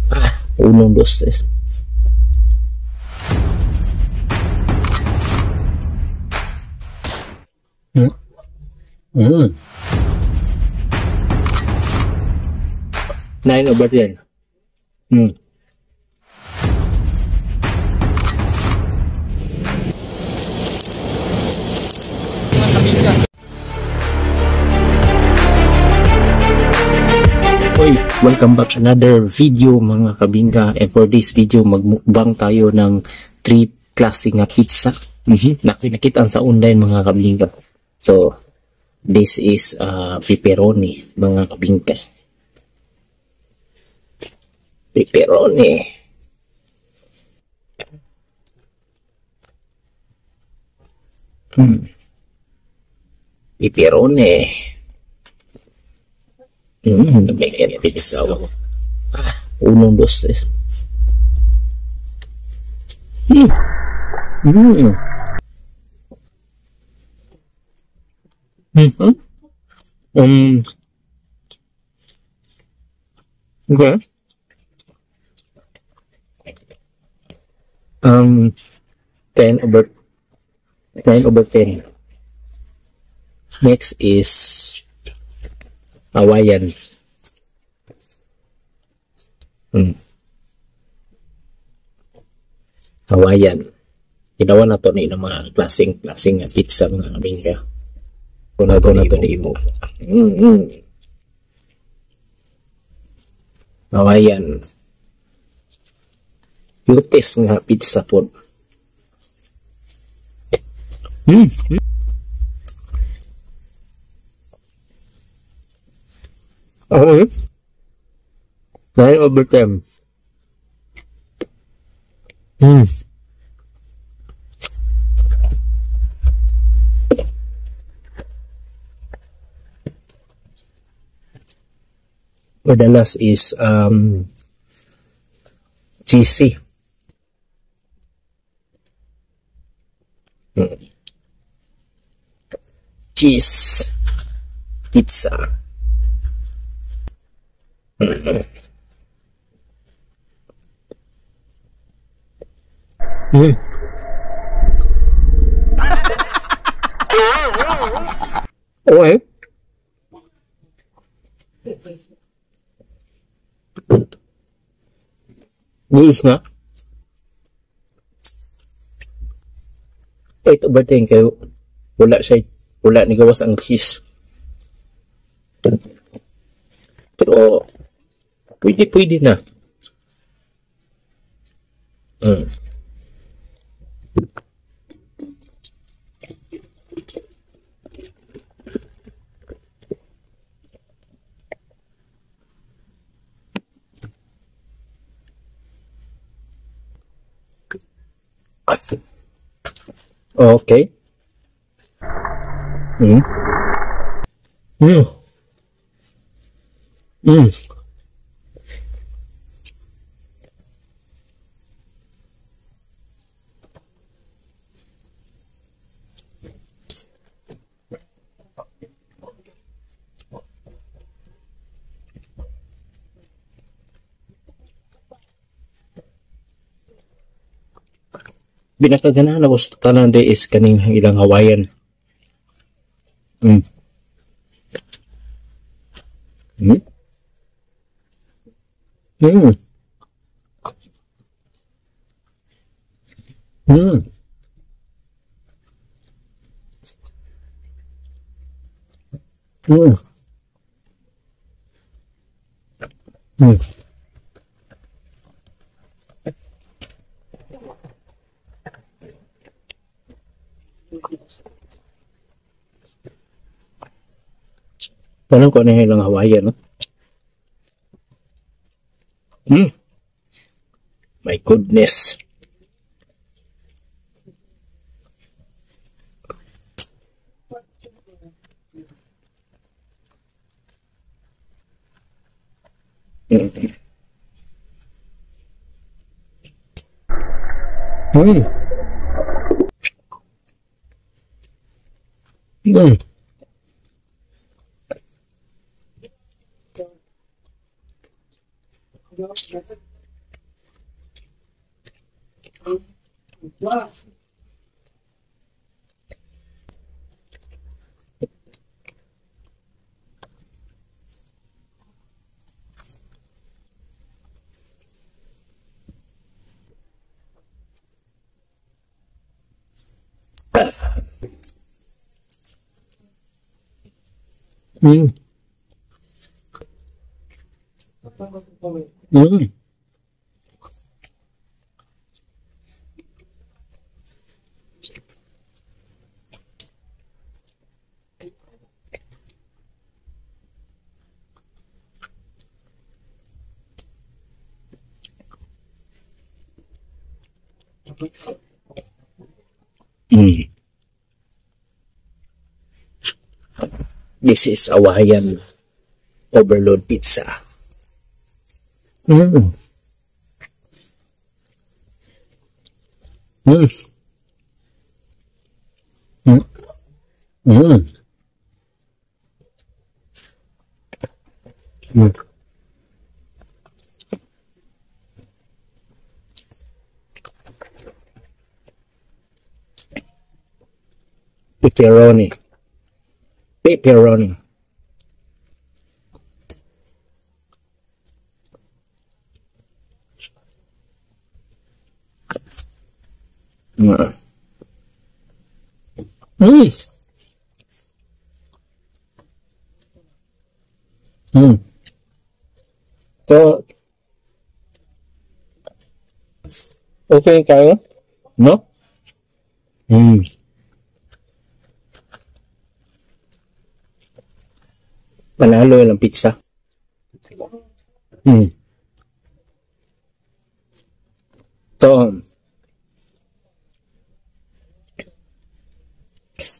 1, 2, 3. Hmm. Hmm. 9/10. Hmm. Oy, welcome back to another video mga kabingka. And for this video, magmukbang tayo ng 3 klase nga pizza. Nakita sa online mga kabingka. So, this is pepperoni mga kabingka. Pepperoni. Pepperoni. Pizza. 1, 2, 3. Okay. 10/10. Next is Hawaiian. Hawaiian. Ginawa na to ni ng mga klaseng pizza mga kabingka. Kuna to ni mo. Hawaiian. Cutes nga pizza po. Okay. 9/10. The last is cheesy. Cheese pizza. Okay. Guys na. 8/10 kayo. Wala ni gawas ang cheese. Pero pwede na. Okay. Binataganahan ako sa tanan de is kaning ilang Hawaiian. Tanong ko na yung Hawaiian, no? My goodness. Mm. Mm. Mm. This is a Hawaiian overload pizza. Mm. Mm. Mm. Mm. Mm. Pepperoni. Pepperoni. Mm. Mm. Mm. So, okay kayo? No? Mm. Panalo lang pizza. Mm. So,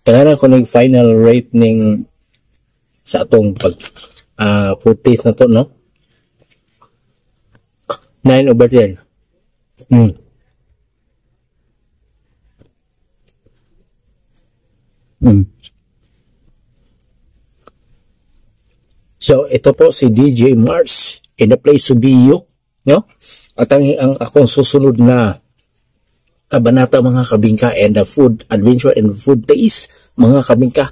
tagara ko nag-final rate ning sa atong pag food taste na to, no? 9/10. Mm. Mm. So, ito po si DJ Mars in the place to be you, no? At ang akong susunod na kabanata mga kabingka and the food adventure and food taste mga kabingka.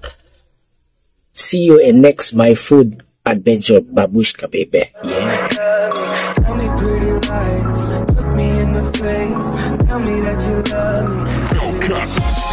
See you in next my food adventure babushka baby. Yeah. Tell me pretty lies, look me in the face, tell me that you love me.